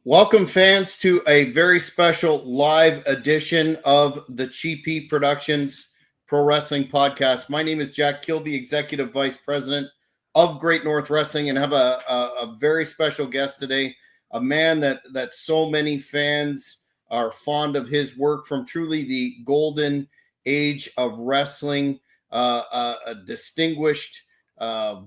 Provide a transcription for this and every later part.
Welcome, fans, to a very special live edition of the Cheapy Productions Pro Wrestling Podcast. My name is Jack Kilby, Executive Vice President of Great North Wrestling, and have a very special guest today, a man that so many fans are fond of his work from truly the golden age of wrestling, a distinguished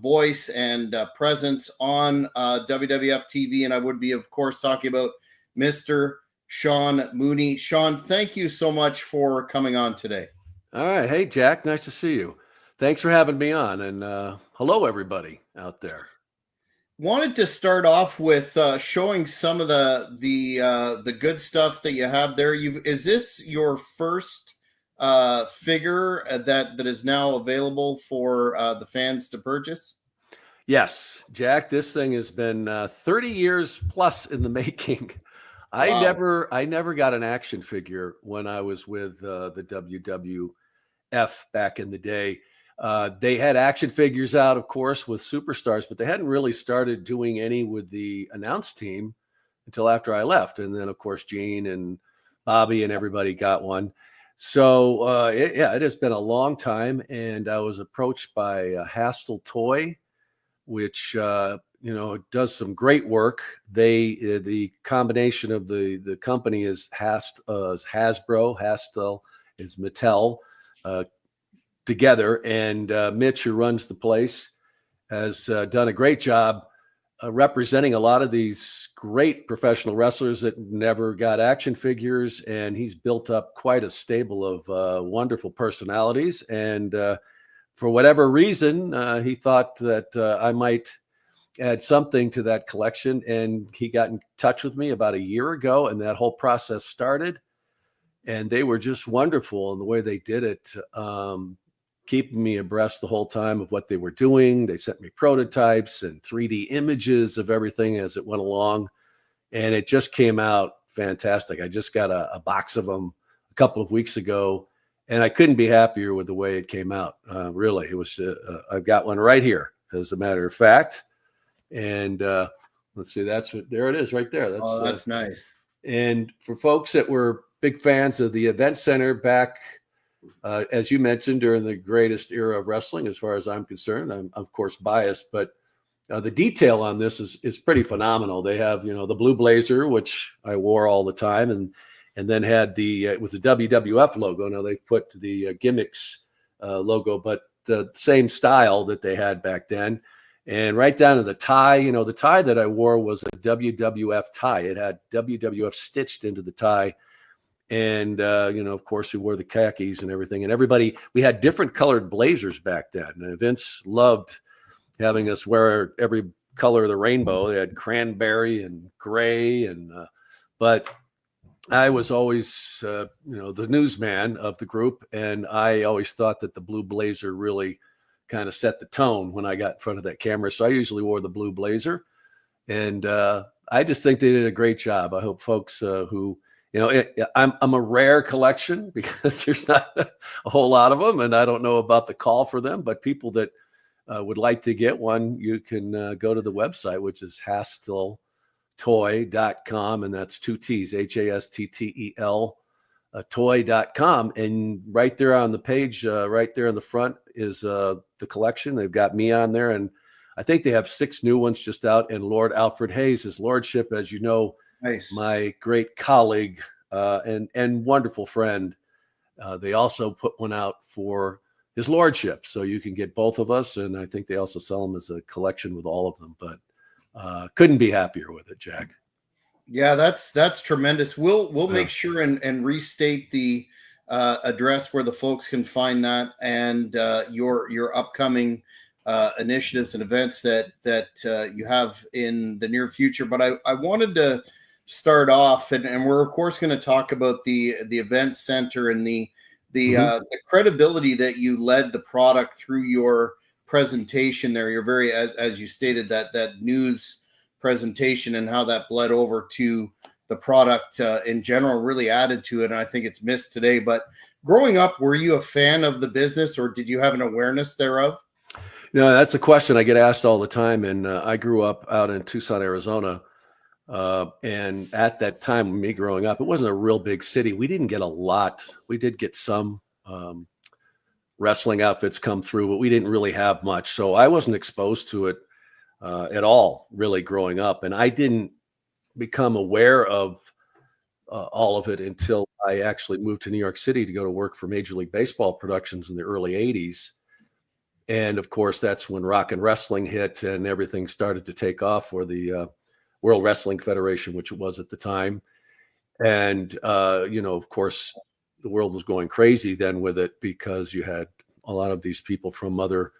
voice and presence on WWF TV, and I would be, of course, talking about Mr. Sean Mooney. Sean, thank you so much for coming on today. All right. Hey, Jack. Nice to see you. Thanks for having me on, and hello, everybody out there. Wanted to start off with showing some of the good stuff that you have there. Is this your first figure that is now available for the fans to purchase? Yes, Jack, this thing has been 30 years plus in the making. Wow. I never got an action figure when I was with the WWF back in the day. They had action figures out, of course, with superstars, but they hadn't really started doing any with the announce team until after I left. And then, of course, Gene and Bobby and everybody got one. So, it has been a long time, and I was approached by Hannibal Toy, which, does some great work. The combination of the company is Hasbro, Hastel is Mattel together, and Mitch, who runs the place, has done a great job representing a lot of these great professional wrestlers that never got action figures, and he's built up quite a stable of wonderful personalities. And for whatever reason, he thought that I might add something to that collection, and he got in touch with me about a year ago, and that whole process started. And they were just wonderful in the way they did it, keeping me abreast the whole time of what they were doing. They sent me prototypes and 3D images of everything as it went along, and it just came out fantastic. I just got a box of them a couple of weeks ago, and I couldn't be happier with the way it came out. Really, it was. I've got one right here, as a matter of fact, and let's see. There it is, right there. That's nice. And for folks that were big fans of the event center back, as you mentioned, during the greatest era of wrestling, as far as I'm concerned, I'm of course biased, but the detail on this is pretty phenomenal. They have, the blue blazer, which I wore all the time, and then had it was a WWF logo. Now they've put the gimmicks logo, but the same style that they had back then. And right down to the tie, the tie that I wore was a WWF tie. It had WWF stitched into the tie. And, of course, we wore the khakis and everything. And we had different colored blazers back then. And Vince loved having us wear every color of the rainbow. They had cranberry and gray. But I was always, the newsman of the group. And I always thought that the blue blazer really kind of set the tone when I got in front of that camera. So I usually wore the blue blazer. And I just think they did a great job. I hope folks who... I'm a rare collection because there's not a whole lot of them, and I don't know about the call for them, but people that would like to get one, you can go to the website, which is hasteltoy.com, and that's 2 T's, HASTTEL, toy.com. And right there on the page, right there in the front is the collection. They've got me on there, and I think they have 6 new ones just out, and Lord Alfred Hayes, his lordship, as you know, nice. My great colleague and wonderful friend. They also put one out for his lordship, so you can get both of us. And I think they also sell them as a collection with all of them. But couldn't be happier with it, Jack. Yeah, that's tremendous. We'll make sure and restate the address where the folks can find that, and your upcoming initiatives and events that you have in the near future. But I wanted to start off, and we're of course going to talk about the event center and the credibility that you led the product through your presentation there. You're very, as you stated, that news presentation and how that bled over to the product in general really added to it. And I think it's missed today. But growing up, were you a fan of the business, or did you have an awareness thereof? No, that's a question I get asked all the time. And I grew up out in Tucson, Arizona, And at that time, me growing up, it wasn't a real big city. We didn't get a lot. We did get some wrestling outfits come through, but we didn't really have much. So I wasn't exposed to it at all, really, growing up. And I didn't become aware of all of it until I actually moved to New York City to go to work for Major League Baseball productions in the early 80s. And of course, that's when rock and wrestling hit and everything started to take off for the World Wrestling Federation, which it was at the time. And, of course, the world was going crazy then with it because you had a lot of these people from other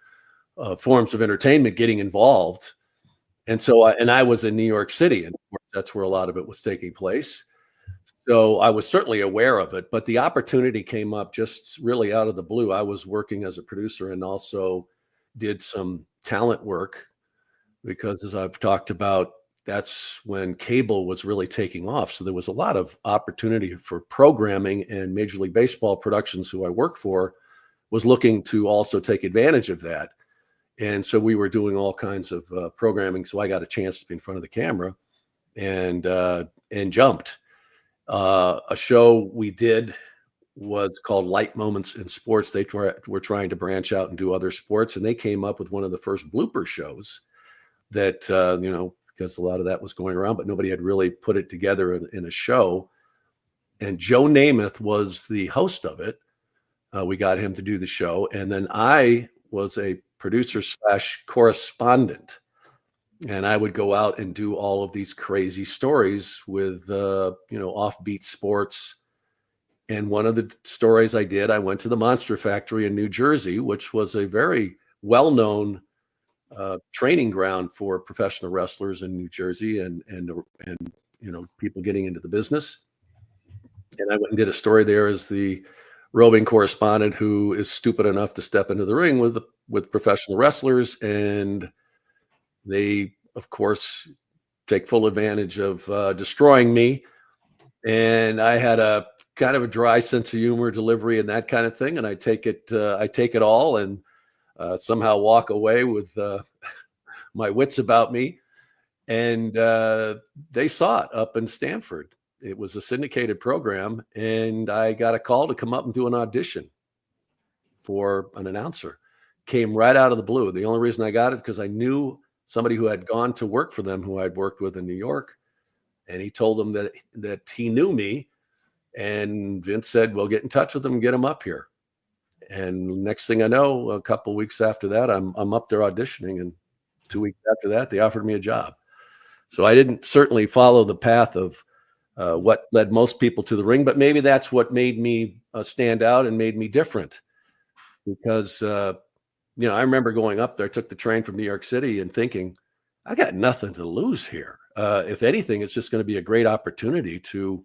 forms of entertainment getting involved. And so I was in New York City, and of course, that's where a lot of it was taking place. So I was certainly aware of it, but the opportunity came up just really out of the blue. I was working as a producer and also did some talent work because, as I've talked about, that's when cable was really taking off. So there was a lot of opportunity for programming, and Major League Baseball Productions, who I work for, was looking to also take advantage of that. And so we were doing all kinds of programming. So I got a chance to be in front of the camera and jumped. A show we did was called Light Moments in Sports. They were trying to branch out and do other sports, and they came up with one of the first blooper shows that, because a lot of that was going around, but nobody had really put it together in a show. And Joe Namath was the host of it. We got him to do the show. And then I was a producer / correspondent. And I would go out and do all of these crazy stories with, offbeat sports. And one of the stories I did, I went to the Monster Factory in New Jersey, which was a very well-known training ground for professional wrestlers in New Jersey and people getting into the business. And I went and did a story there as the roving correspondent who is stupid enough to step into the ring with professional wrestlers, and they, of course, take full advantage of destroying me. And I had a kind of a dry sense of humor, delivery, and that kind of thing. And I take it all and somehow walk away with my wits about me. And they saw it up in Stanford. It was a syndicated program, and I got a call to come up and do an audition for an announcer. Came right out of the blue. The only reason I got it is because I knew somebody who had gone to work for them, who I'd worked with in New York, and he told them that he knew me. And Vince said, "Well, get in touch with him and get him up here." And next thing I know, a couple of weeks after that, I'm up there auditioning, and 2 weeks after that, they offered me a job. So I didn't certainly follow the path of what led most people to the ring, but maybe that's what made me stand out and made me different. Because I remember going up there, took the train from New York City and thinking, I got nothing to lose here. If anything, it's just going to be a great opportunity to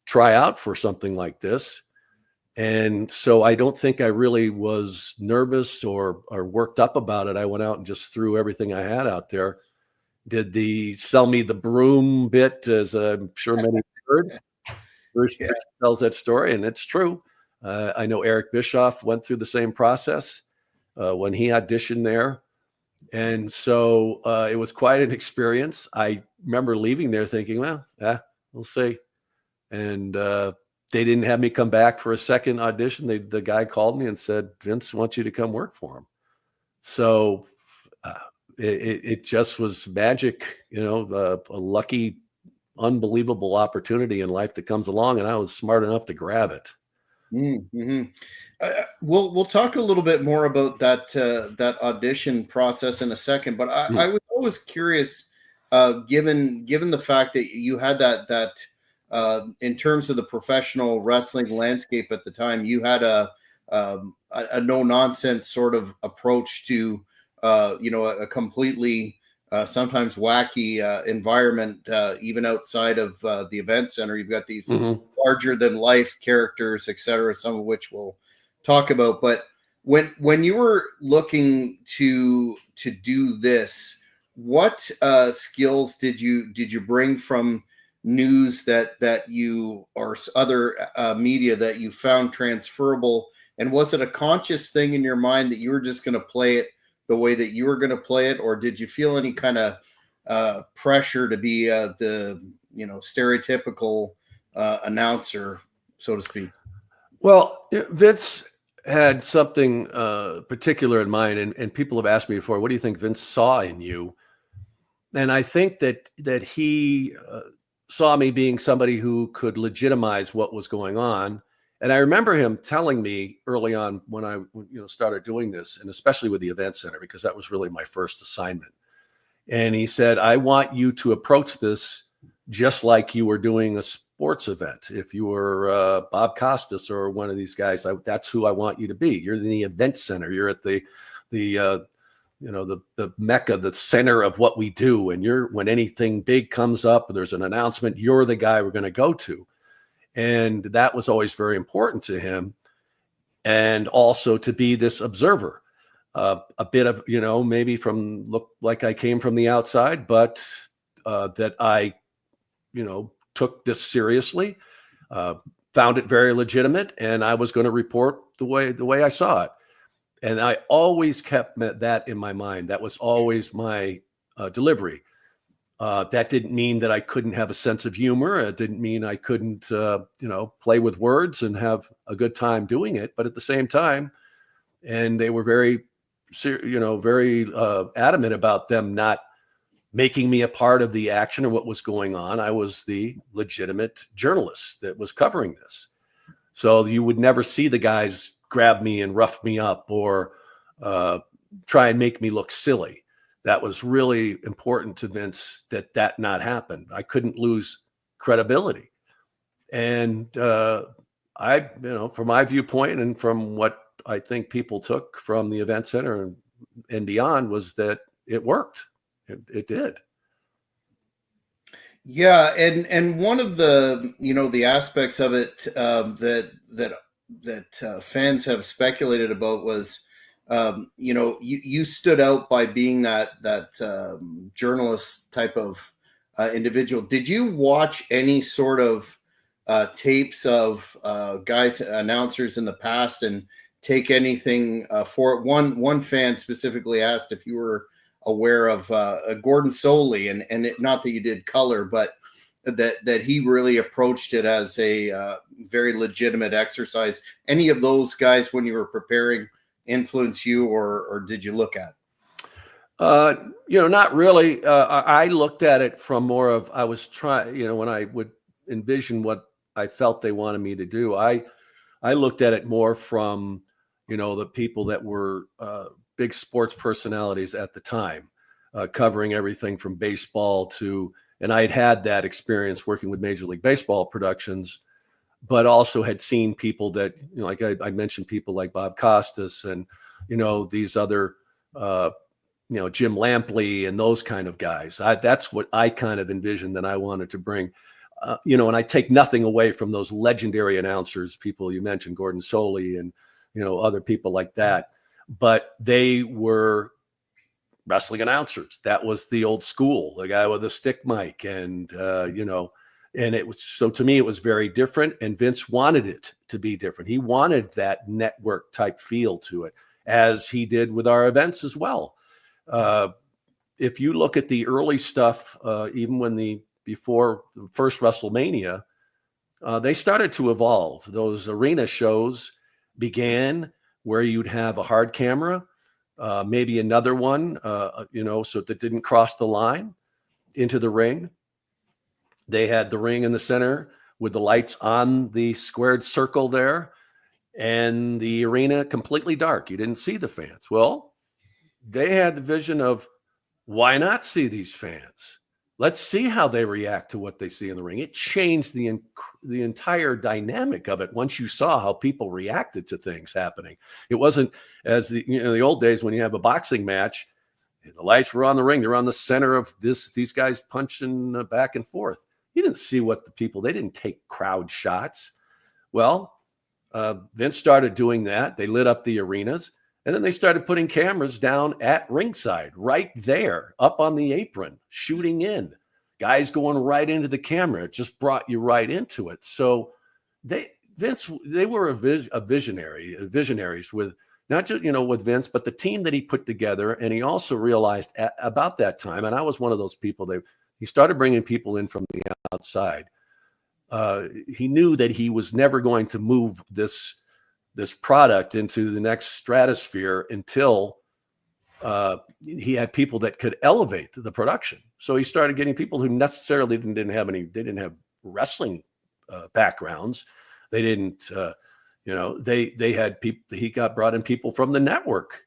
try out for something like this. And so I don't think I really was nervous or worked up about it. I went out and just threw everything I had out there. Did the sell me the broom bit, as I'm sure many have heard. Bruce tells that story, and it's true. I know Eric Bischoff went through the same process when he auditioned there. And so it was quite an experience. I remember leaving there thinking, well, we'll see. And they didn't have me come back for a second audition. The guy called me and said, "Vince wants you to come work for him." So it just was magic, a lucky, unbelievable opportunity in life that comes along, and I was smart enough to grab it. Mm-hmm. We'll talk a little bit more about that audition process in a second, but I was always curious, given the fact that you had that in terms of the professional wrestling landscape at the time, you had a no nonsense sort of approach to a completely sometimes wacky environment, even outside of the event center. You've got these larger than life characters, etc., some of which we'll talk about. But when you were looking to do this, what skills did you bring from news that you or other media that you found transferable? And was it a conscious thing in your mind that you were just going to play it the way that you were going to play it, or did you feel any kind of pressure to be the stereotypical announcer, so to speak? Well, Vince had something particular in mind, and people have asked me before, what do you think Vince saw in you? And I think that he saw me being somebody who could legitimize what was going on. And I remember him telling me early on when I started doing this, and especially with the event center, because that was really my first assignment. And he said, I want you to approach this just like you were doing a sports event. If you were Bob Costas or one of these guys, that's who I want you to be. You're in the event center. You're at the mecca, the center of what we do. And when anything big comes up, there's an announcement, you're the guy we're going to go to. And that was always very important to him. And also to be this observer, a bit of, maybe look like I came from the outside, but that I, took this seriously, found it very legitimate, and I was going to report the way I saw it. And I always kept that in my mind. That was always my delivery. That didn't mean that I couldn't have a sense of humor. It didn't mean I couldn't, play with words and have a good time doing it. But at the same time, and they were very adamant about them not making me a part of the action or what was going on. I was the legitimate journalist that was covering this. So you would never see the guys grab me and rough me up or try and make me look silly. That was really important to Vince that not happen. I couldn't lose credibility. And from my viewpoint and from what I think people took from the event center and beyond was that it worked. It did. Yeah, and one of the the aspects of it that fans have speculated about was you stood out by being that journalist type of individual. Did you watch any sort of tapes of guys announcers in the past and take anything for it? One fan specifically asked if you were aware of Gordon Soley, and not that you did color, but that he really approached it as a very legitimate exercise. Any of those guys, when you were preparing, influence you, or did you look at? Not really. I looked at it from more of, I was trying, when I would envision what I felt they wanted me to do, I looked at it more from, the people that were big sports personalities at the time, covering everything from baseball and I had that experience working with Major League Baseball productions, but also had seen people that, like I mentioned, people like Bob Costas and, these other, Jim Lampley and those kind of guys. That's what I kind of envisioned that I wanted to bring, and I take nothing away from those legendary announcers, people you mentioned, Gordon Soley and, other people like that. But they were wrestling announcers. That was the old school, the guy with the stick mic. And, and it was, so to me, it was very different. And Vince wanted it to be different. He wanted that network type feel to it, as he did with our events as well. If you look at the early stuff, even before the first WrestleMania, they started to evolve. Those arena shows began where you'd have a hard camera, maybe another one, so that didn't cross the line into the ring. They had the ring in the center with the lights on the squared circle there, and the arena completely dark. You didn't see the fans. Well, they had the vision of, why not see these fans? Let's see how they react to what they see in the ring. It changed the entire dynamic of it once you saw how people reacted to things happening. It wasn't as the old days when you have a boxing match, the lights were on the ring. They're on the center of these guys punching back and forth. You didn't see they didn't take crowd shots. Well, Vince started doing that. They lit up the arenas. And then they started putting cameras down at ringside, right there, up on the apron, shooting in. Guys going right into the camera. It just brought you right into it. So they were visionaries with not just, with Vince, but the team that he put together. And he also realized about that time, and I was one of those people, he started bringing people in from the outside. He knew that he was never going to move this product into the next stratosphere until he had people that could elevate the production. So he started getting people who necessarily didn't have wrestling backgrounds. They didn't, they had people. He brought in people from the network,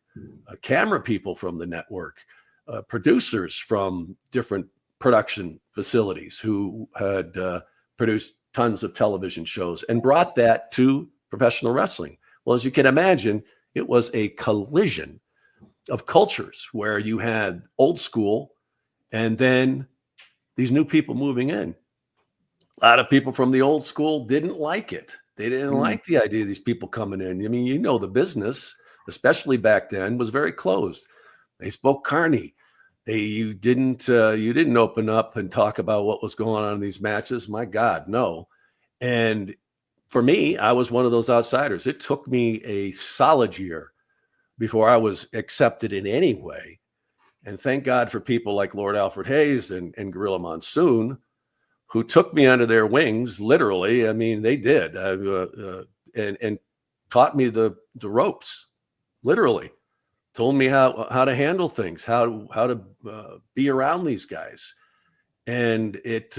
camera people from the network, producers from different production facilities who had produced tons of television shows and brought that to professional wrestling. Well, as you can imagine, it was a collision of cultures where you had old school and then these new people moving in. A lot of people from the old school didn't like it. They didn't like the idea of these people coming in. I mean, the business, especially back then, was very closed. They spoke carny. You didn't open up and talk about what was going on in these matches. My God, no. And for me, I was one of those outsiders. It took me a solid year before I was accepted in any way. And thank God for people like Lord Alfred Hayes and Gorilla Monsoon, who took me under their wings, literally. I mean, they did, and taught me the ropes, literally. Told me how to handle things, how to be around these guys. And it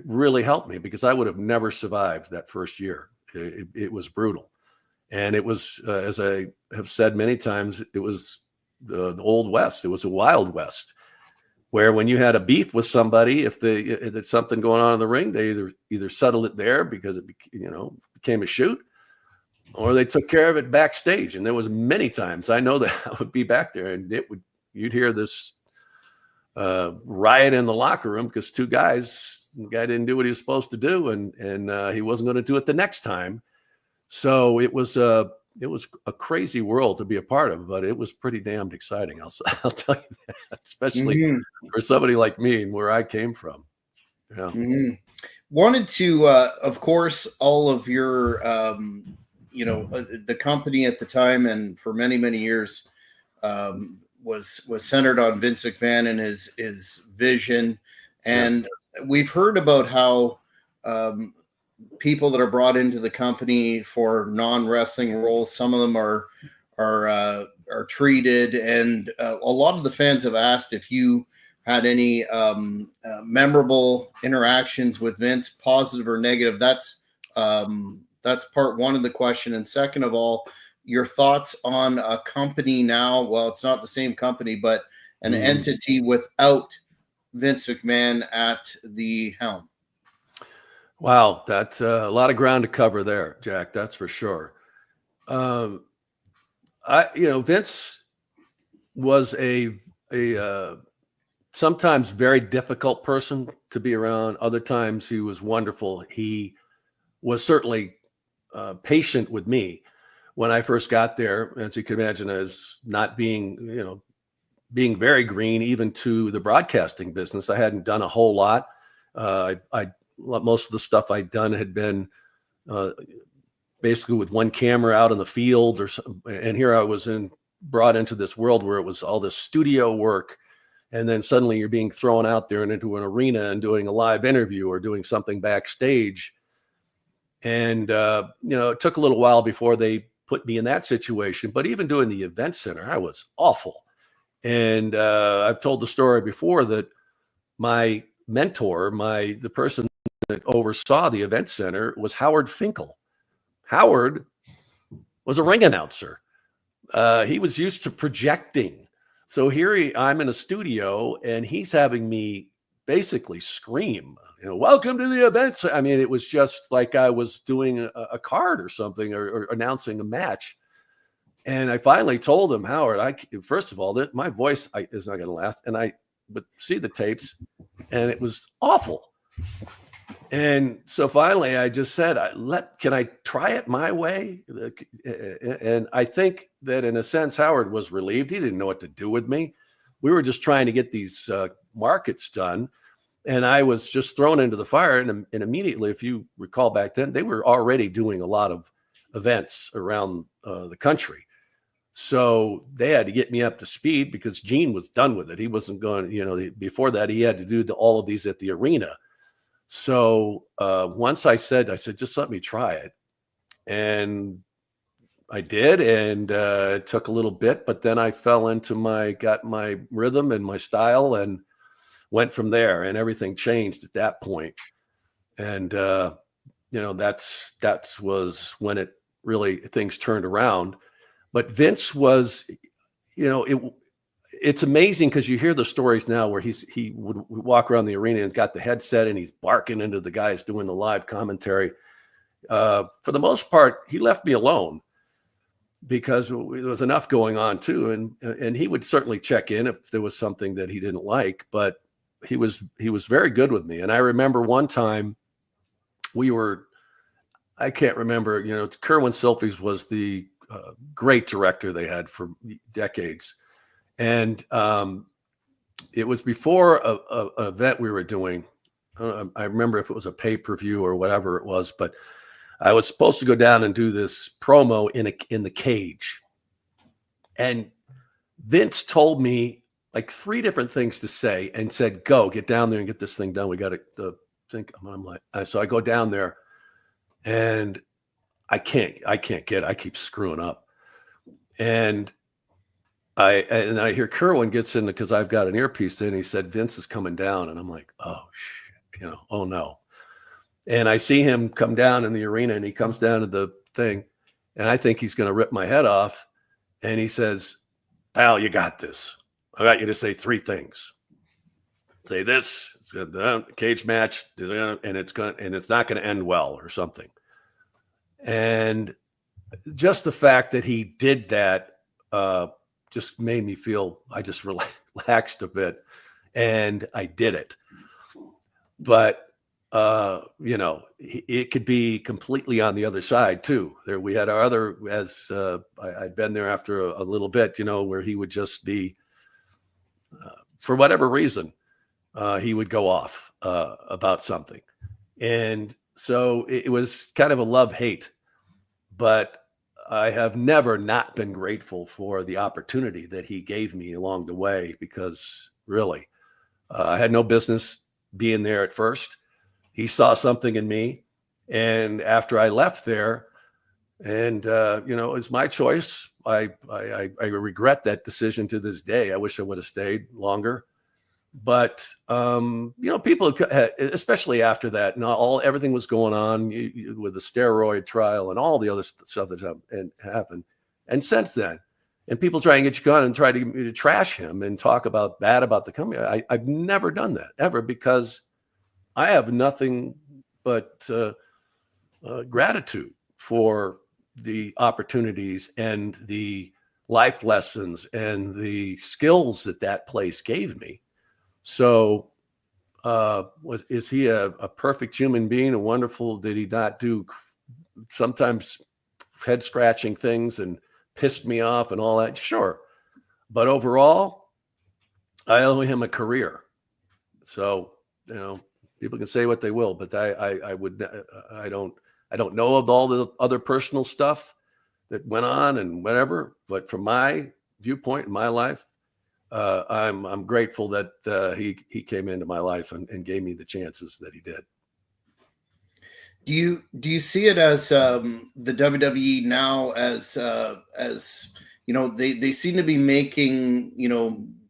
really helped me, because I would have never survived that first year. It was brutal. And it was, as I have said many times, it was the Old West. It was a Wild West, where when you had a beef with somebody, if there's something going on in the ring, they either settled it there because it became a shoot, or they took care of it backstage. And there was many times I know that I would be back there, and you'd hear this riot in the locker room because the guy didn't do what he was supposed to do, and he wasn't going to do it the next time. So it was a crazy world to be a part of, but it was pretty damned exciting. I'll tell you that, especially for somebody like me and where I came from. Yeah. Wanted to, of course, all of your, the company at the time and for many, many years was centered on Vince McMahon and his vision. And we've heard about how people that are brought into the company for non-wrestling roles, some of them are treated, and a lot of the fans have asked if you had any memorable interactions with Vince, positive or negative. That's part one of the question. And second of all, your thoughts on a company now. Well, it's not the same company, but an entity without Vince McMahon at the helm. Wow, that's a lot of ground to cover there, Jack. That's for sure. Vince was a sometimes very difficult person to be around. Other times he was wonderful. He was certainly patient with me when I first got there, as you can imagine, as not being very green, even to the broadcasting business. I hadn't done a whole lot. Most of the stuff I'd done had been basically with one camera out in the field, and here I was brought into this world where it was all this studio work, and then suddenly you're being thrown out there and into an arena and doing a live interview or doing something backstage. And it took a little while before they put me in that situation. But even doing the event center, I was awful. And I've told the story before that my mentor, the person that oversaw the event center, was Howard Finkel. Howard was a ring announcer. He was used to projecting. So here I'm in a studio and he's having me basically scream, welcome to the event. I mean, it was just like I was doing a card or something, or announcing a match. And I finally told him, Howard, first of all, that my voice is not going to last. And I would see the tapes and it was awful. And so finally I just said, can I try it my way? And I think that in a sense, Howard was relieved. He didn't know what to do with me. We were just trying to get these markets done. And I was just thrown into the fire. And immediately, if you recall back then, they were already doing a lot of events around the country. So they had to get me up to speed because Gene was done with it. He wasn't going, before that, he had to do all of these at the arena. So once I said, just let me try it. And I did. And it took a little bit, but then I got my rhythm and my style and went from there, and everything changed at that point. And, that was when things turned around. But Vince was, it's amazing because you hear the stories now where he would walk around the arena and got the headset and he's barking into the guys doing the live commentary. For the most part, he left me alone because there was enough going on too. And he would certainly check in if there was something that he didn't like, but he was very good with me. And I remember one time I can't remember, Kerwin Silfies was the great director they had for decades. And it was before an event we were doing. I remember if it was a pay-per-view or whatever it was, but I was supposed to go down and do this promo in the cage. And Vince told me like 3 different things to say and said, go get down there and get this thing done. We got to think. I'm like, so I go down there and I keep screwing up. And I hear Kerwin gets in because I've got an earpiece in. He said, Vince is coming down. And I'm like, oh shit, oh no. And I see him come down in the arena and he comes down to the thing and I think he's going to rip my head off. And he says, pal, you got this. I got you to say 3 things. Say this, it's a cage match, and it's not going to end well or something. And just the fact that he did that just made me feel, I just relaxed a bit, and I did it. But it could be completely on the other side too. There we had our other, as I'd been there after a little bit, where he would just be, for whatever reason, he would go off about something. And so it was kind of a love-hate, but I have never not been grateful for the opportunity that he gave me along the way, because really, I had no business being there at first. He saw something in me. And after I left there, and, it was my choice. I regret that decision to this day. I wish I would have stayed longer. But, people, especially after that, everything was going on with the steroid trial and all the other stuff that happened. And since then, and people try and get you gone and try to trash him and talk bad about the company. I've never done that ever, because I have nothing but gratitude for the opportunities and the life lessons and the skills that place gave me. So is he a perfect human being, a wonderful, did he not do sometimes head scratching things and pissed me off and all that? Sure. But overall, I owe him a career. So, people can say what they will, but I don't know of all the other personal stuff that went on and whatever, but from my viewpoint in my life, I'm grateful that he came into my life and gave me the chances that he did. Do you see it as the WWE now as they seem to be making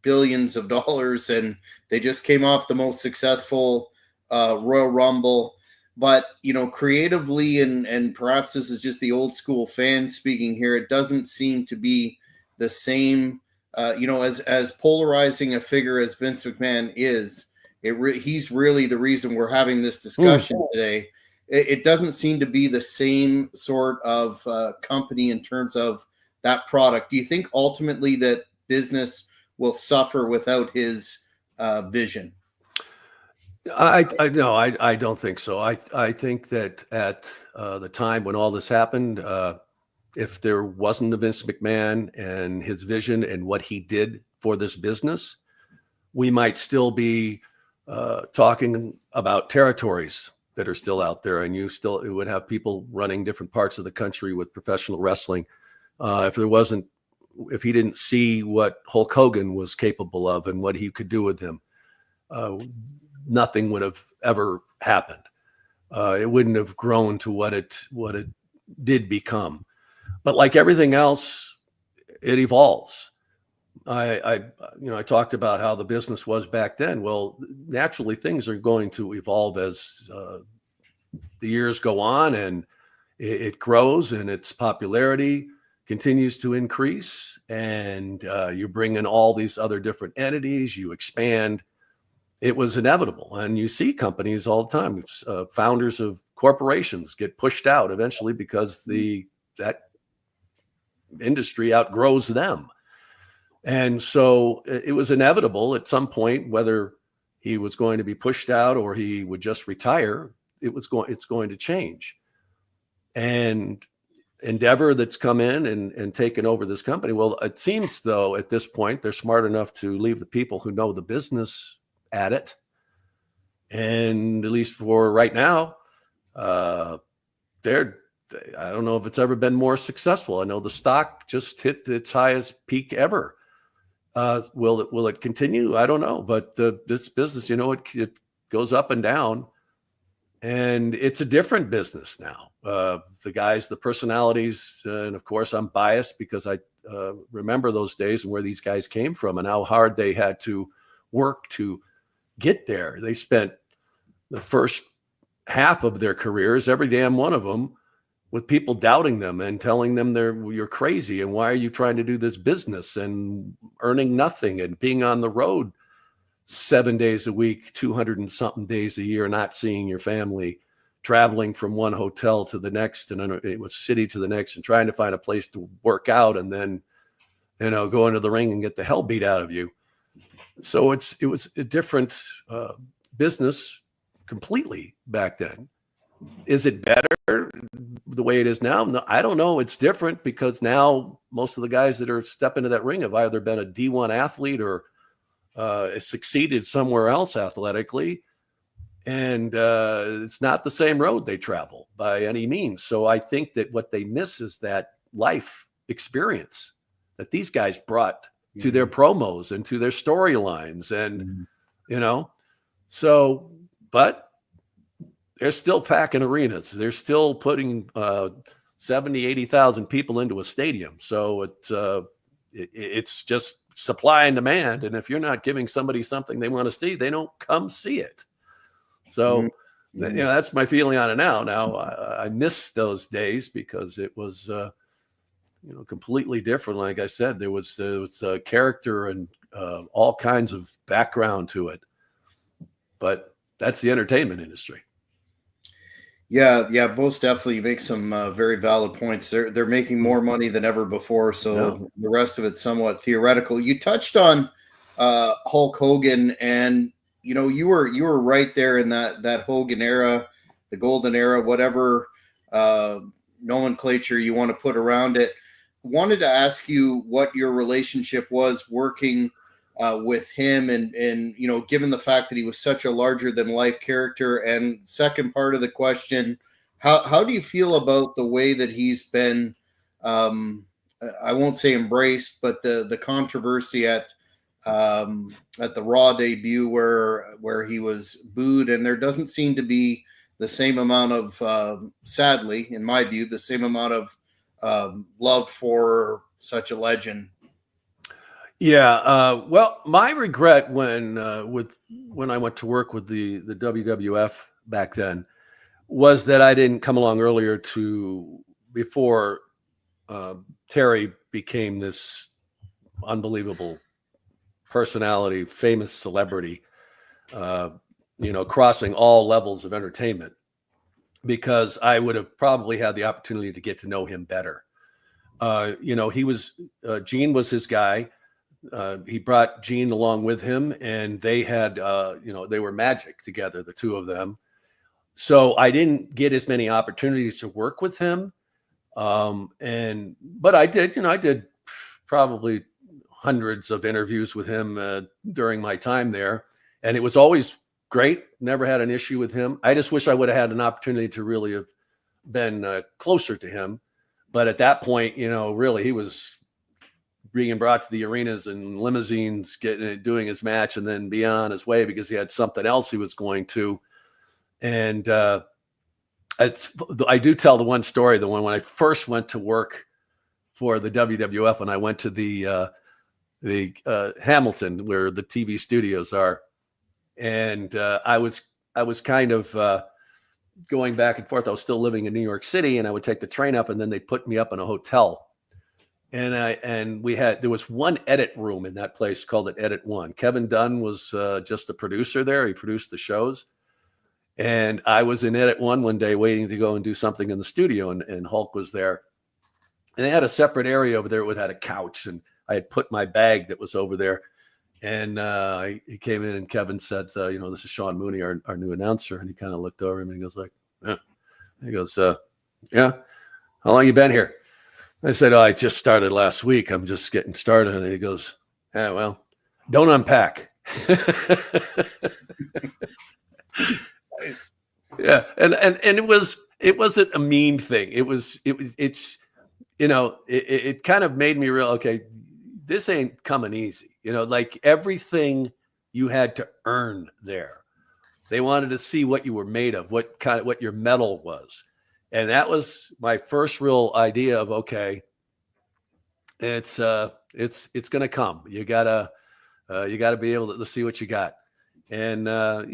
billions of dollars, and they just came off the most successful Royal Rumble, but creatively, and perhaps this is just the old school fan speaking here, it doesn't seem to be the same. As polarizing a figure as Vince McMahon is, he's really the reason we're having this discussion today. It doesn't seem to be the same sort of company in terms of that product. Do you think ultimately that business will suffer without his vision? I don't think so. I think that at the time when all this happened, if there wasn't a Vince McMahon and his vision and what he did for this business, we might still be talking about territories that are still out there, and it would have people running different parts of the country with professional wrestling. If there wasn't if he didn't see what Hulk Hogan was capable of and what he could do with him, nothing would have ever happened. It wouldn't have grown to what it did become. But like everything else, it evolves. I talked about how the business was back then. Well, naturally, things are going to evolve as the years go on, and it grows, and its popularity continues to increase. And you bring in all these other different entities, you expand. It was inevitable, and you see companies all the time. Founders of corporations get pushed out eventually because that industry outgrows them. And so it was inevitable at some point, whether he was going to be pushed out or he would just retire, it's going to change. And Endeavor that's come in and taken over this company, well, it seems though at this point they're smart enough to leave the people who know the business at it. And at least for right now, I don't know if it's ever been more successful. I know the stock just hit its highest peak ever. Will it continue? I don't know. But this business, it goes up and down, and it's a different business now. The guys, the personalities, and of course I'm biased because I remember those days and where these guys came from and how hard they had to work to get there. They spent the first half of their careers, every damn one of them, with people doubting them and telling them you're crazy and why are you trying to do this business, and earning nothing and being on the road 7 days a week, 200 and something days a year, not seeing your family, traveling from one hotel to the next and it was city to the next, and trying to find a place to work out, and then go into the ring and get the hell beat out of you. So it was a different business completely back then. Is it better the way it is now? No, I don't know. It's different because now most of the guys that are stepping into that ring have either been a D1 athlete or succeeded somewhere else athletically. And it's not the same road they travel by any means. So I think that what they miss is that life experience that these guys brought to their promos and to their storylines. And, but they're still packing arenas. They're still putting 70, 80,000 people into a stadium. So it's just supply and demand. And if you're not giving somebody something they want to see, they don't come see it. So, that's my feeling on it now. Now I miss those days because it was, completely different. Like I said, there was a character and all kinds of background to it. But that's the entertainment industry. Yeah, most definitely. You make some very valid points. They're making more money than ever before, so the rest of it's somewhat theoretical. You touched on Hulk Hogan, and you were right there in that Hogan era, the golden era, whatever nomenclature you want to put around it. Wanted to ask you what your relationship was working with him, and given the fact that he was such a larger than life character. And second part of the question, how do you feel about the way that he's been, I won't say embraced, but the controversy at the Raw debut where he was booed, and there doesn't seem to be the same amount of, sadly, in my view, the same amount of love for such a legend. Yeah. Well, my regret when I went to work with the WWF back then was that I didn't come along earlier before Terry became this unbelievable personality, famous celebrity, crossing all levels of entertainment, because I would have probably had the opportunity to get to know him better. He was, Gene was his guy. He brought Gene along with him, and they had, they were magic together, the two of them. So I didn't get as many opportunities to work with him. But I did probably hundreds of interviews with him during my time there. And it was always great. Never had an issue with him. I just wish I would have had an opportunity to really have been closer to him. But at that point, really, he was being brought to the arenas in limousines, doing his match, and then be on his way because he had something else he was going to. And I do tell the one story, the one when I first went to work for the WWF, when I went to the Hamilton, where the TV studios are, and I was kind of going back and forth. I was still living in New York City, and I would take the train up, and then they put me up in a hotel. And there was one edit room in that place, called it Edit One. Kevin Dunn was just a producer there. He produced the shows. And I was in Edit One day waiting to go and do something in the studio, and Hulk was there. And they had a separate area over there that had a couch, and I had put my bag that was over there. And he came in, and Kevin said, this is Sean Mooney, our new announcer. And he kind of looked over him, and he goes like, yeah. He goes, yeah, how long you been here? I said, I just started last week. I'm just getting started. And he goes, yeah, well, don't unpack. Nice. Yeah. And it wasn't a mean thing. It kind of made me real, okay, this ain't coming easy. Like everything you had to earn there. They wanted to see what you were made of, what your metal was. And that was my first real idea of, okay, it's going to come. You gotta be able to see what you got. And, from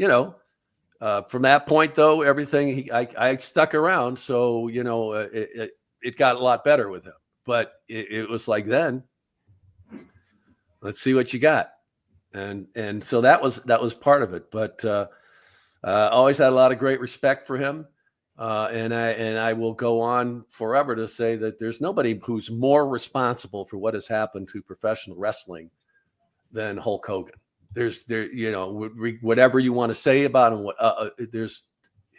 that point though, everything I stuck around. So, it got a lot better with him, but it was like, then let's see what you got. And so that was part of it, but, always had a lot of great respect for him. And I will go on forever to say that there's nobody who's more responsible for what has happened to professional wrestling than Hulk Hogan. Whatever you want to say about him,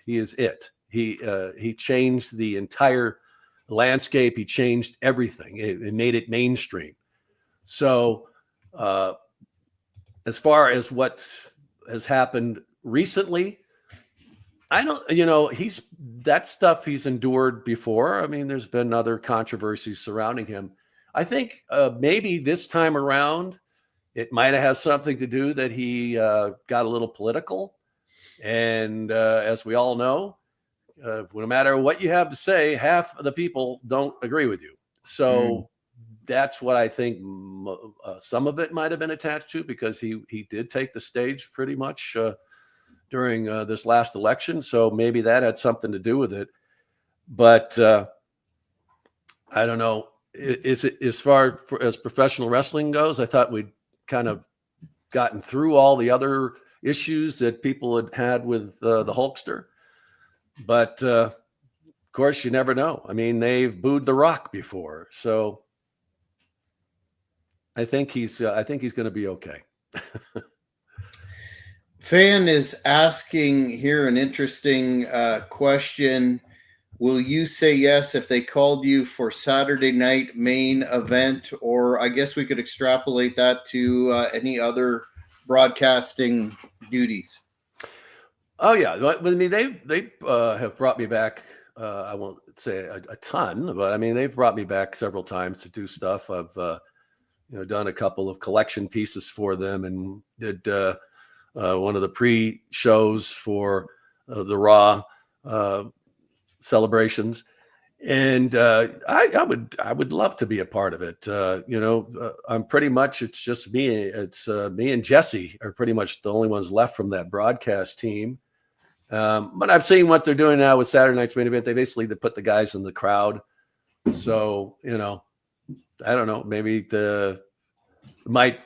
he is it. He changed the entire landscape. He changed everything. It made it mainstream. So, as far as what has happened recently, I don't, that stuff he's endured before. I mean, there's been other controversies surrounding him. I think maybe this time around, it might have had something to do that he got a little political. And as we all know, no matter what you have to say, half of the people don't agree with you. So that's what I think some of it might have been attached to, because he did take the stage pretty much during this last election. So maybe that had something to do with it. But I don't know. Is it, as far as professional wrestling goes, I thought we'd kind of gotten through all the other issues that people had with the Hulkster. But of course, you never know. I mean, they've booed The Rock before, so I think he's going to be okay. Fan is asking here an interesting question. Will you say yes if they called you for Saturday night main event? Or I guess we could extrapolate that to any other broadcasting duties. Oh yeah, I mean they have brought me back. I won't say a ton, but I mean they've brought me back several times to do stuff. I've done a couple of collection pieces for them, and did one of the pre-shows for the Raw celebrations, and I would love to be a part of it. I'm pretty much, it's just me. It's me and Jesse are pretty much the only ones left from that broadcast team. But I've seen what they're doing now with Saturday night's main event. They put the guys in the crowd. So, I don't know, maybe it might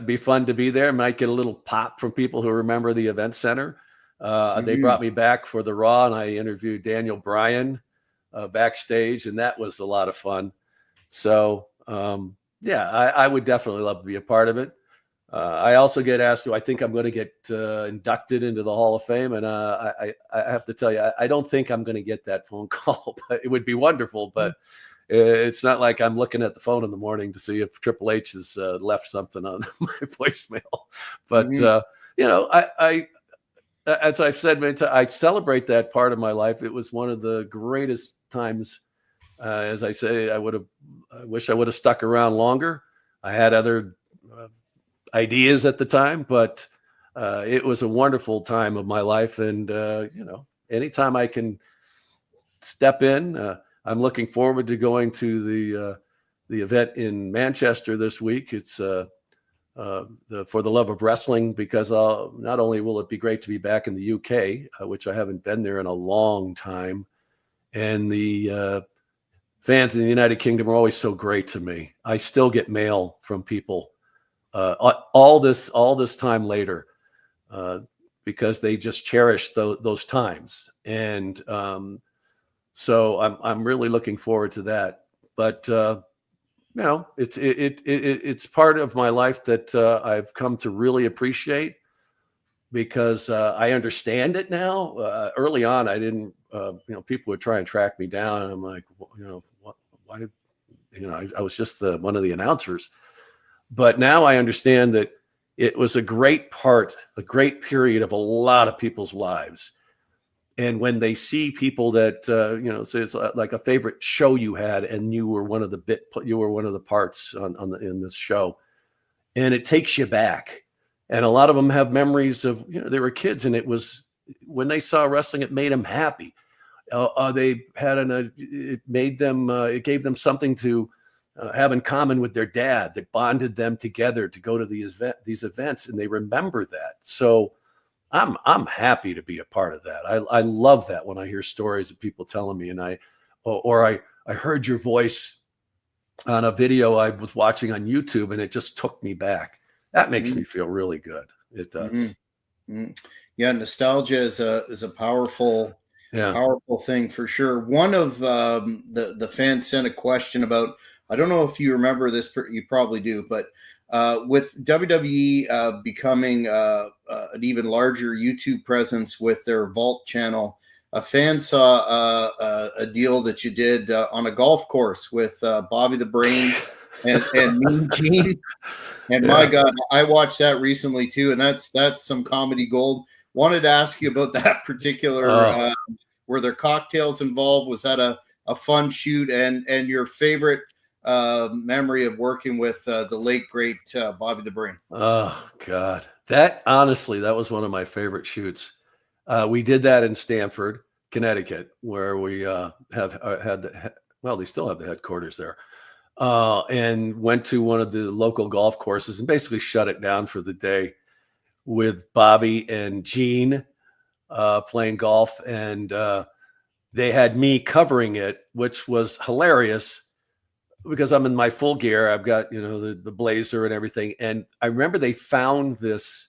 be fun to be there. Might get a little pop from people who remember the event center. They brought me back for the Raw, and I interviewed Daniel Bryan backstage, and that was a lot of fun. So, I would definitely love to be a part of it. I also get asked, do I think I'm going to get inducted into the Hall of Fame? And I have to tell you, I don't think I'm going to get that phone call, but it would be wonderful. But it's not like I'm looking at the phone in the morning to see if Triple H has left something on my voicemail. But, as I've said many times, I celebrate that part of my life. It was one of the greatest times As I say, I wish I would have stuck around longer. I had other ideas at the time, but it was a wonderful time of my life. And, anytime I can step in, I'm looking forward to going to the event in Manchester this week. It's For the Love of Wrestling, because not only will it be great to be back in the UK, which I haven't been there in a long time, and the fans in the United Kingdom are always so great to me. I still get mail from people all this time later because they just cherish those times, and so I'm really looking forward to that. But it's part of my life that I've come to really appreciate, because I understand it now. Early on, I didn't. People would try and track me down, and I'm like, why? I was just one of the announcers. But now I understand that it was a great period of a lot of people's lives. And when they see people that, so it's like a favorite show you had, and you were one of the parts in this show, and it takes you back. And a lot of them have memories of, they were kids, and it was when they saw wrestling, it made them happy. They had it gave them something to have in common with their dad that bonded them together to go to these events, and they remember that. So I'm happy to be a part of that. I love that when I hear stories of people telling me, and I heard your voice on a video I was watching on YouTube, and it just took me back. That makes me feel really good. It does. Yeah, nostalgia is a powerful thing for sure. One of the fans sent a question about, I don't know if you remember this, you probably do, but with WWE becoming an even larger YouTube presence with their Vault channel, a fan saw a deal that you did on a golf course with Bobby the Brain and Mean Gene. And my God, I watched that recently too, and that's some comedy gold. Wanted to ask you about that particular. Were there cocktails involved? Was that a fun shoot? And your favorite memory of working with the late great Bobby the Brain? Oh God, that was one of my favorite shoots. We did that in Stamford, Connecticut, where we they still have the headquarters there, and went to one of the local golf courses and basically shut it down for the day with Bobby and Gene playing golf, and they had me covering it, which was hilarious because I'm in my full gear. I've got, the blazer and everything. And I remember they found this,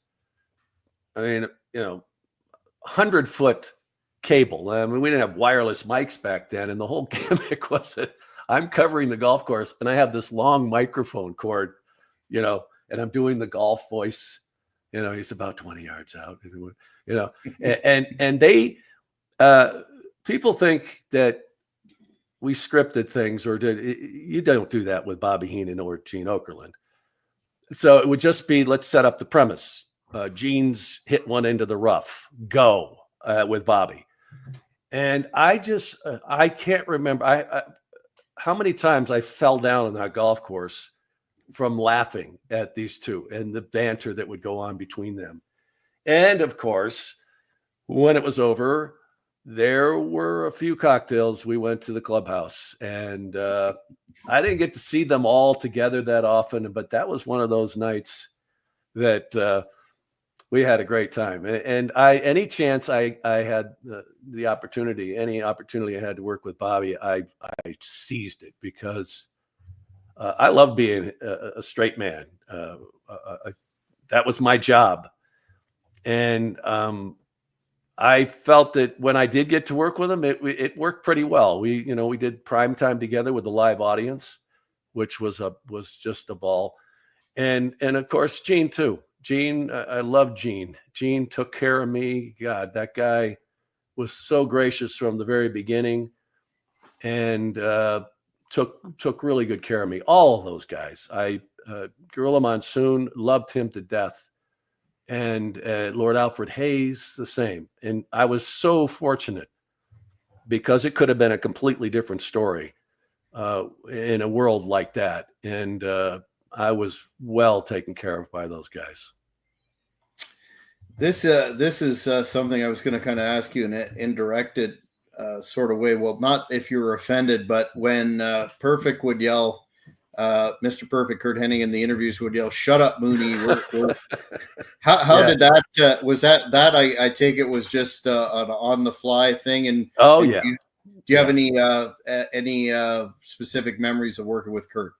100-foot cable. I mean, we didn't have wireless mics back then. And the whole gimmick was that I'm covering the golf course and I have this long microphone cord, and I'm doing the golf voice. He's about 20 yards out, and they, people think that we scripted things you don't do that with Bobby Heenan or Gene Okerlund. So it would just be, let's set up the premise. Gene's hit one into the rough, go with Bobby. And I can't remember how many times I fell down on that golf course from laughing at these two and the banter that would go on between them. And of course, when it was over, there were a few cocktails. We went to the clubhouse, and I didn't get to see them all together that often, but that was one of those nights that we had a great time. And any chance I had the opportunity, any opportunity I had to work with Bobby, I seized it, because I love being a straight man. That was my job. And I felt that when I did get to work with him, it worked pretty well. We did prime time together with the live audience, which was just a ball. And of course, Gene too. Gene, I love Gene. Gene took care of me. God, that guy was so gracious from the very beginning, and took really good care of me. All of those guys. Gorilla Monsoon, loved him to death. And Lord Alfred Hayes, the same. And I was so fortunate, because it could have been a completely different story. in a world like that. And I was well taken care of by those guys. This is something I was going to kind of ask you in an indirected sort of way. Well, not if you were offended, but when Perfect would yell, Mr. Perfect, Kurt Hennig in the interviews would yell, "Shut up, Mooney." How did that? Was that I take it was just an on the fly thing. And oh and yeah. Do you have any specific memories of working with Kurt?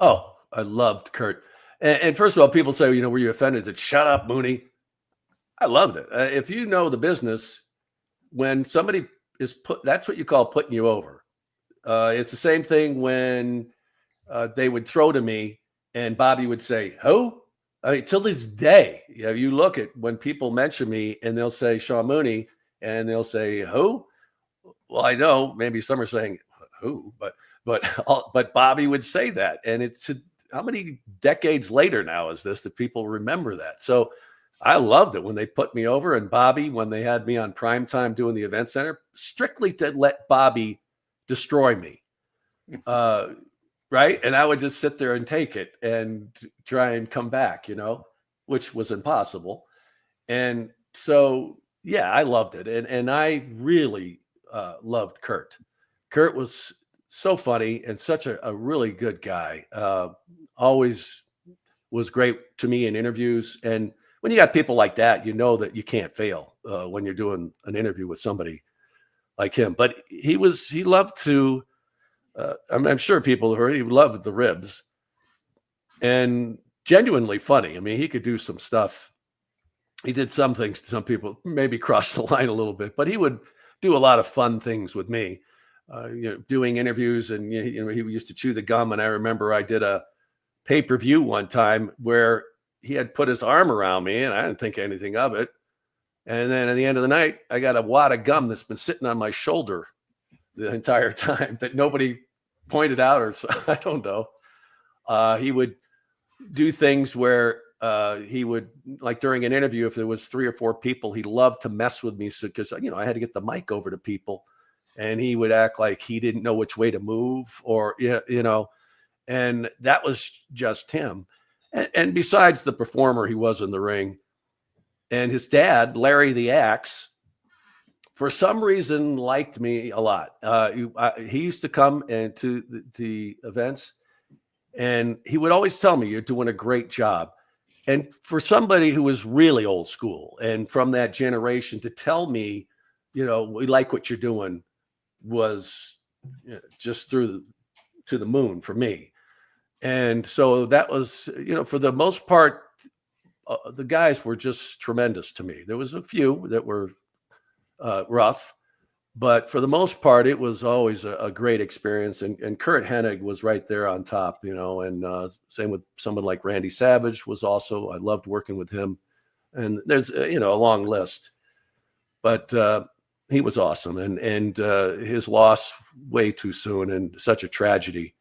Oh, I loved Kurt. And first of all, people say, were you offended? That shut up, Mooney. I loved it. If you know the business, when somebody is that's what you call putting you over. It's the same thing when they would throw to me and Bobby would say, "Who?" I mean, till this day, you look at when people mention me and they'll say Sean Mooney and they'll say, "Who?" Well, I know maybe some are saying who, but Bobby would say that. And it's how many decades later now is this that people remember that? So I loved it when they put me over, and Bobby, when they had me on primetime doing the event center, strictly to let Bobby destroy me. Right. And I would just sit there and take it and try and come back, which was impossible. And so, yeah, I loved it. And I really loved Kurt. Kurt was so funny and such a really good guy. Always was great to me in interviews. And when you got people like that, you know that you can't fail when you're doing an interview with somebody like him. But he loved to, I'm sure people heard, he loved the ribs, and genuinely funny. I mean, he could do some stuff. He did some things to some people, maybe cross the line a little bit, but he would do a lot of fun things with me, doing interviews. And, he used to chew the gum. And I remember I did a pay-per-view one time where he had put his arm around me and I didn't think anything of it. And then at the end of the night, I got a wad of gum that's been sitting on my shoulder the entire time that nobody pointed out, or I don't know. He would do things where he would, like during an interview, if there was 3 or 4 people, he loved to mess with me. So, because, I had to get the mic over to people, and he would act like he didn't know which way to move, or, and that was just him. And besides the performer he was in the ring, and his dad, Larry the Axe, for some reason liked me a lot. He used to come into the events, and he would always tell me, "You're doing a great job." And for somebody who was really old school and from that generation to tell me, "We like what you're doing," was just to the moon for me. And so that was, for the most part, the guys were just tremendous to me. There was a few that were rough, but for the most part, it was always a great experience. And Kurt Hennig was right there on top, and same with someone like Randy Savage I loved working with him. And there's, a long list, but he was awesome. And his loss way too soon, and such a tragedy,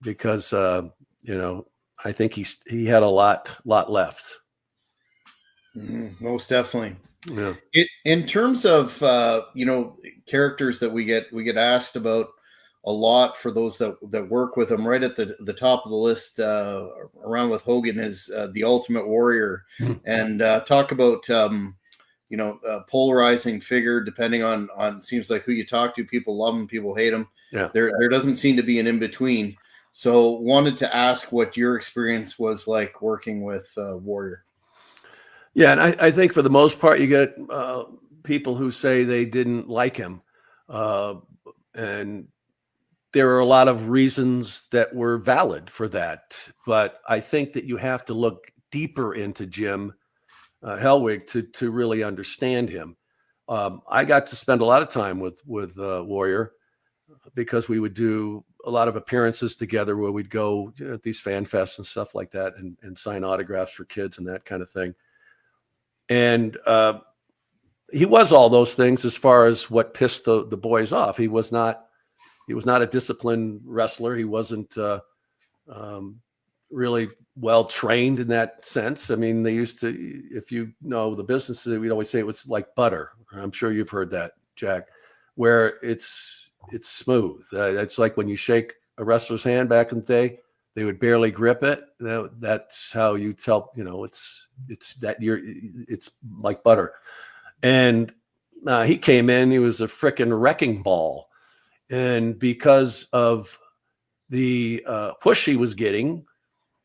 because, I think he had a lot left. Most definitely. Yeah. In terms of characters that we get asked about a lot, for those that work with him, right at the top of the list, around with Hogan, is the Ultimate Warrior, and talk about polarizing figure, depending on seems like who you talk to. People love him, people hate him. Yeah. There doesn't seem to be an in between. So wanted to ask what your experience was like working with Warrior. Yeah, and I think for the most part, you get people who say they didn't like him. And there are a lot of reasons that were valid for that. But I think that you have to look deeper into Jim Hellwig to really understand him. I got to spend a lot of time with Warrior, because we would do a lot of appearances together where we'd go at these fan fests and stuff like that, and sign autographs for kids and that kind of thing. And he was all those things as far as what pissed the boys off. He was not a disciplined wrestler. He wasn't really well trained in that sense. I mean, they used to, if you know the business, we'd always say it was like butter. I'm sure you've heard that, Jack, where it's it's smooth. It's like when you shake a wrestler's hand back in the day, they would barely grip it. That's how you tell, it's like butter. And he came in, he was a freaking wrecking ball. And because of the push he was getting,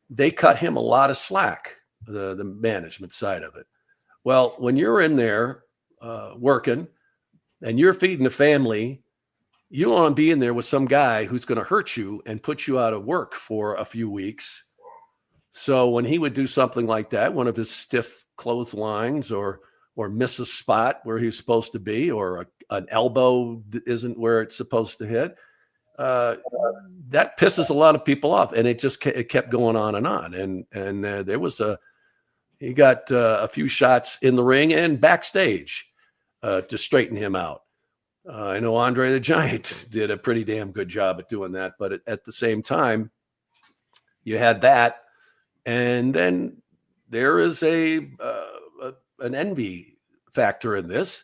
they cut him a lot of slack, the management side of it. Well, when you're in there working and you're feeding the family, you don't want to be in there with some guy who's going to hurt you and put you out of work for a few weeks. So when he would do something like that, one of his stiff clotheslines or miss a spot where he's supposed to be, or an elbow isn't where it's supposed to hit, that pisses a lot of people off. And it kept going on and on. And there was he got a few shots in the ring and backstage to straighten him out. I know Andre the Giant did a pretty damn good job at doing that, but at the same time, you had that, and then there is an envy factor in this,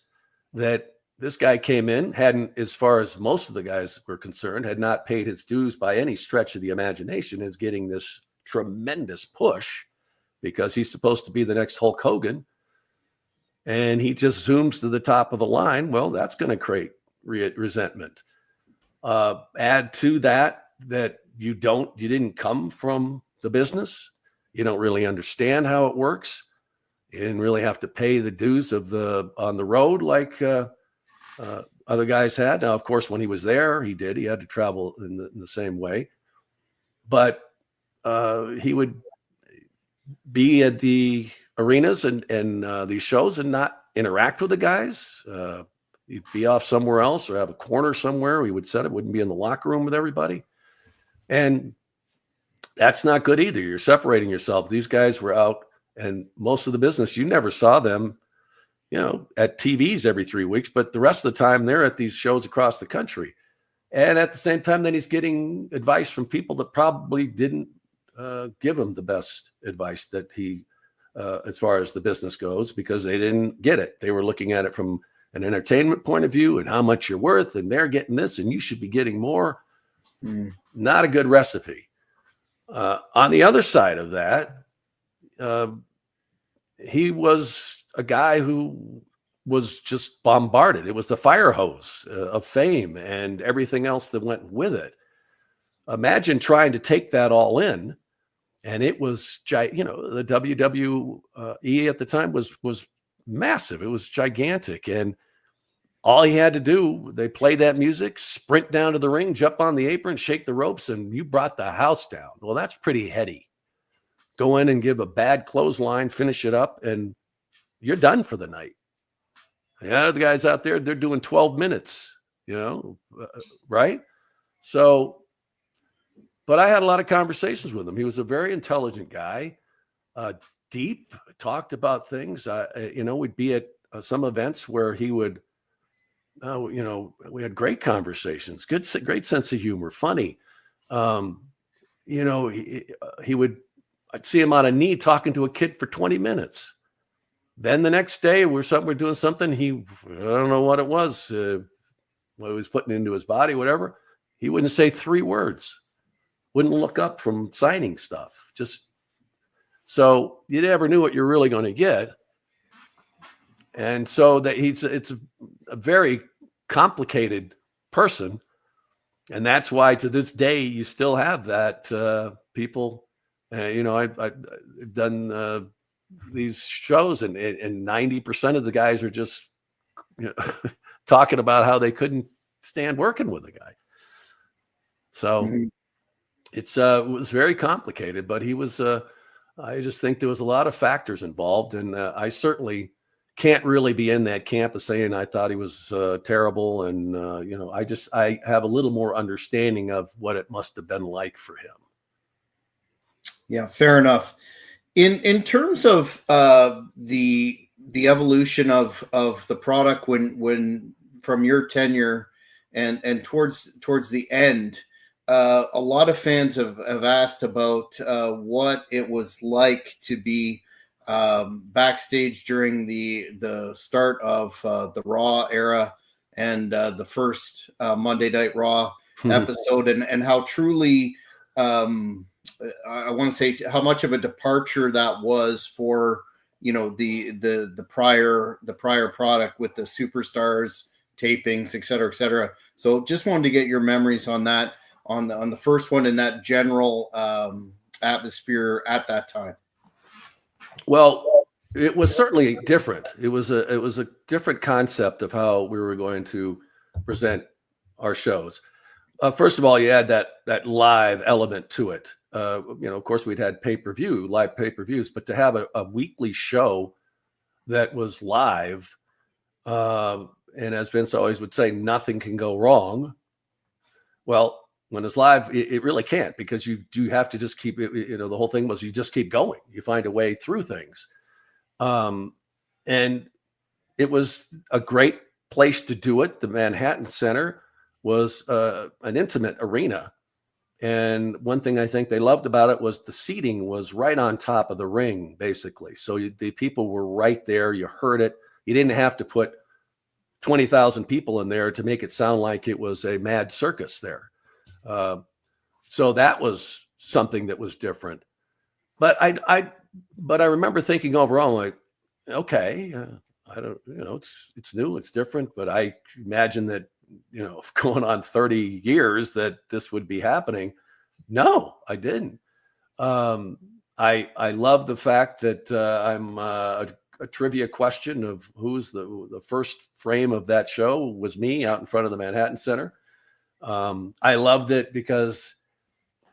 that this guy came in, hadn't, as far as most of the guys were concerned, had not paid his dues by any stretch of the imagination, is getting this tremendous push because he's supposed to be the next Hulk Hogan. And he just zooms to the top of the line. Well, that's going to create resentment. Add to that you didn't come from the business. You don't really understand how it works. You didn't really have to pay the dues on the road like other guys had. Now, of course, when he was there, he had to travel in the same way. But he would be at the arenas and these shows and not interact with the guys. He'd be off somewhere else or have a corner somewhere he would set it, wouldn't be in the locker room with everybody. And that's not good either. You're separating yourself. These guys were out, and most of the business, you never saw them, at TVs every 3 weeks, but the rest of the time they're at these shows across the country. And at the same time, then he's getting advice from people that probably didn't give him the best advice that he, as far as the business goes, because they didn't get it. They were looking at it from an entertainment point of view and how much you're worth, and they're getting this and you should be getting more. Not a good recipe. On the other side of that, he was a guy who was just bombarded. It was the fire hose of fame and everything else that went with it. Imagine trying to take that all in. And it was, the WWE at the time was massive. It was gigantic. And all he had to do, they play that music, sprint down to the ring, jump on the apron, shake the ropes, and you brought the house down. Well, that's pretty heady. Go in and give a bad clothesline, finish it up, and you're done for the night. The guys out there, they're doing 12 minutes, right? So, but I had a lot of conversations with him. He was a very intelligent guy, deep, talked about things. We'd be at some events where he would, we had great conversations, great sense of humor, funny. I'd see him on a knee talking to a kid for 20 minutes. Then the next day we're doing something. I don't know what it was, what he was putting into his body, whatever. He wouldn't say 3 words. Wouldn't look up from signing stuff. So you never knew what you're really going to get. And so that it's a very complicated person. And that's why to this day, you still have that people, I've done these shows and 90% of the guys are just talking about how they couldn't stand working with a guy. So it was very complicated, but he was, I just think there was a lot of factors involved. And I certainly can't really be in that camp of saying I thought he was terrible. And, I have a little more understanding of what it must have been like for him. Yeah, fair enough. In terms of the evolution of the product when from your tenure and towards the end, a lot of fans have asked about what it was like to be backstage during the start of the Raw era and the first Monday Night Raw episode, and how truly I want to say how much of a departure that was for the prior product with the Superstars tapings, et cetera, et cetera. So just wanted to get your memories on that, on the first one, and that general atmosphere at that time. Well, it was certainly different. It was a different concept of how we were going to present our shows. First of all, you add that live element to it. Of course, we'd had live pay-per-views, but to have a weekly show that was live, and as Vince always would say, nothing can go wrong. Well, when it's live, it really can't, because you have to just keep it. The whole thing was you just keep going. You find a way through things. And it was a great place to do it. The Manhattan Center was an intimate arena. And one thing I think they loved about it was the seating was right on top of the ring, basically. So the people were right there. You heard it. You didn't have to put 20,000 people in there to make it sound like it was a mad circus there. So that was something that was different. But I remember thinking overall, like, okay, I don't, it's new, it's different, but I imagine that, going on 30 years that this would be happening. No, I didn't. I love the fact that I'm a trivia question of who's the first frame of that show was me out in front of the Manhattan Center. I loved it because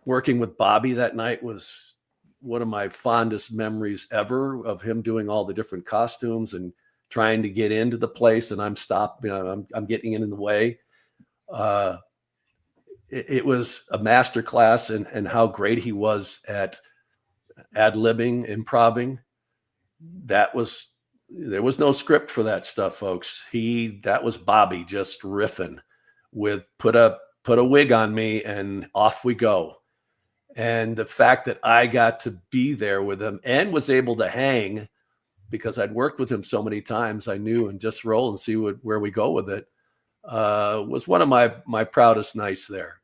working with Bobby that night was one of my fondest memories ever, of him doing all the different costumes and trying to get into the place, and I'm stopped. I'm getting in the way. It was a master class in how great he was at ad-libbing, improving. There was no script for that stuff, folks. That was Bobby just riffing with put a wig on me and off we go. And the fact that I got to be there with him and was able to hang, because I'd worked with him so many times, I knew, and just roll and see where we go with it, was one of my proudest nights there.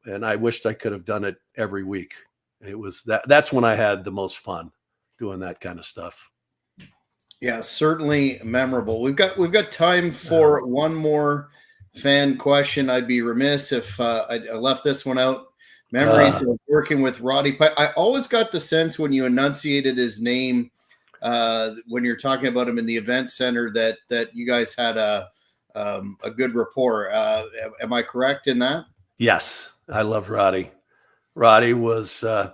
And I wished I could have done it every week. It was that's when I had the most fun doing that kind of stuff. Yeah, certainly memorable. We've got time for one more fan question. I'd be remiss if I left this one out. Memories of working with Roddy. I always got the sense when you enunciated his name, when you're talking about him in the event center, that you guys had a good rapport. Am I correct in that? Yes, I love Roddy. Roddy was one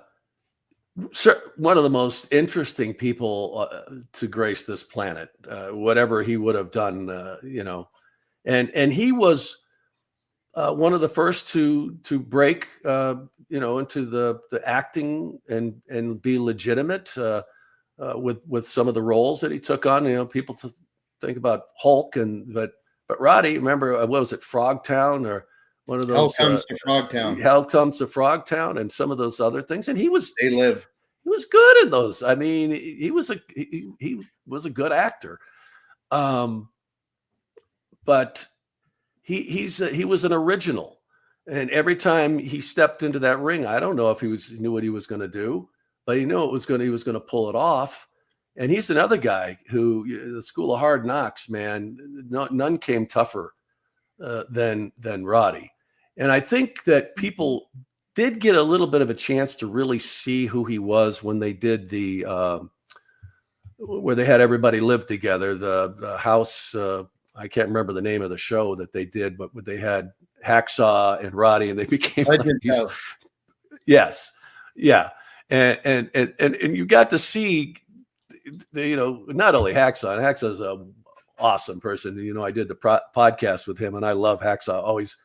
of the most interesting people to grace this planet. Whatever he would have done, and he was one of the first to break, into the acting and be legitimate with some of the roles that he took on. People think about Hulk, but Roddy, remember, what was it, Frogtown, or one of those? Hell Comes to Frogtown. Hell Comes to Frogtown, and some of those other things. And he was good in those. I mean, he was a good actor. But he was an original, and every time he stepped into that ring, I don't know if he knew what he was going to do, but he knew he was going to pull it off. And he's another guy who, the School of Hard Knocks, man, none came tougher than Roddy. And I think that people did get a little bit of a chance to really see who he was when they did where they had everybody live together, the house. I can't remember the name of the show that they did, but they had Hacksaw and Roddy, and they became like these. Yes, yeah, and you got to see, not only Hacksaw. And Hacksaw's an awesome person. I did the podcast with him, and I love Hacksaw. Always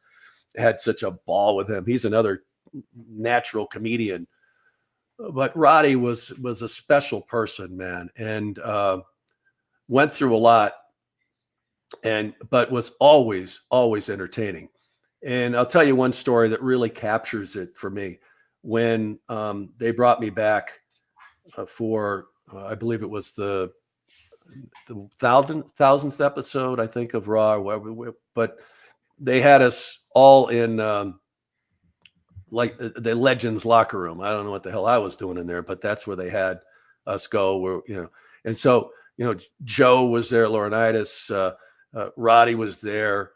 had such a ball with him. He's another natural comedian. But Roddy was a special person, man, and went through a lot. But was always entertaining. And I'll tell you one story that really captures it for me. When they brought me back for, I believe it was the the thousandth episode, I think, of Raw, or whatever, but they had us all in like the Legends locker room. I don't know what the hell I was doing in there, but that's where they had us go. Where and so Joe was there, Laurinaitis, Roddy was there,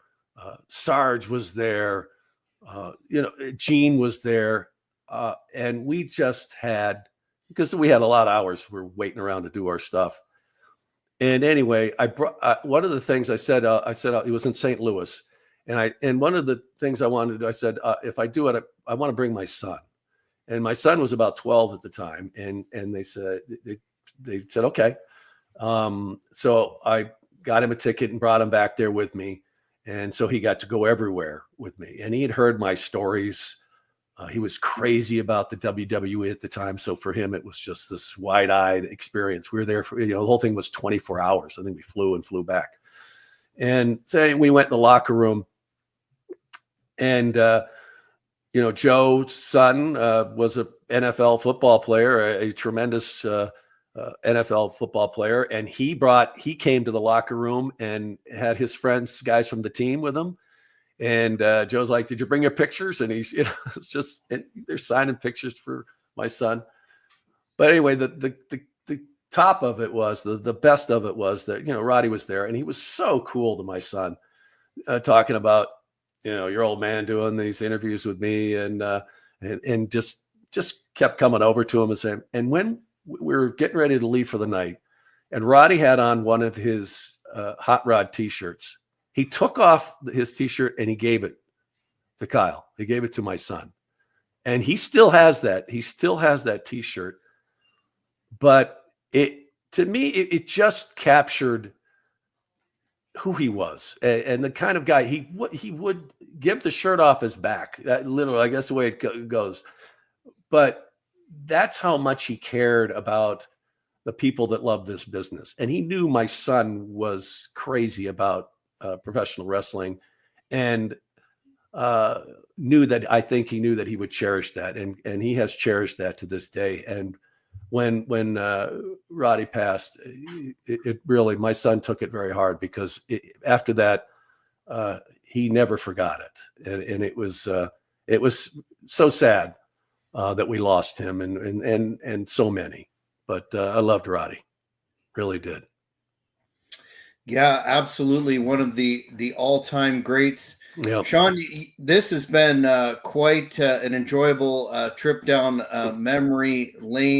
Sarge was there, Gene was there, and we just had, because we had a lot of hours, we're waiting around to do our stuff. And anyway, I brought one of the things I said it was in St. Louis, and one of the things I wanted to do, I said, if I do it, I want to bring my son. And my son was about 12 at the time, and they said okay. So I got him a ticket and brought him back there with me, and so he got to go everywhere with me. And he had heard my stories. He was crazy about the WWE at the time, so for him it was just this wide-eyed experience. We were there for the whole thing was 24 hours. I think we flew back, and so we went in the locker room, and Joe's son was a NFL football player, a tremendous NFL football player, and he came to the locker room and had his friends, guys from the team, with him. And Joe's like, "Did you bring your pictures?" And he's, it's just they're signing pictures for my son. But anyway, the top of it was the best of it was that Roddy was there, and he was so cool to my son, talking about your old man doing these interviews with me, and just kept coming over to him and saying. And when we were getting ready to leave for the night, and Roddy had on one of his Hot Rod T-shirts. He took off his T-shirt and he gave it to Kyle. He gave it to my son, and he still has that. He still has that T-shirt. But to me, it just captured who he was and the kind of guy he would give the shirt off his back. Literally, I guess the way it goes. But that's how much he cared about the people that love this business. And he knew my son was crazy about professional wrestling, and I think he knew that he would cherish that, and he has cherished that to this day. And when Roddy passed, it really, my son took it very hard, because after that he never forgot it, and it was so sad that we lost him, and so many. But I loved Roddy, really did. Yeah, absolutely. One of the all-time greats. Yep. Sean, this has been quite an enjoyable trip down memory lane.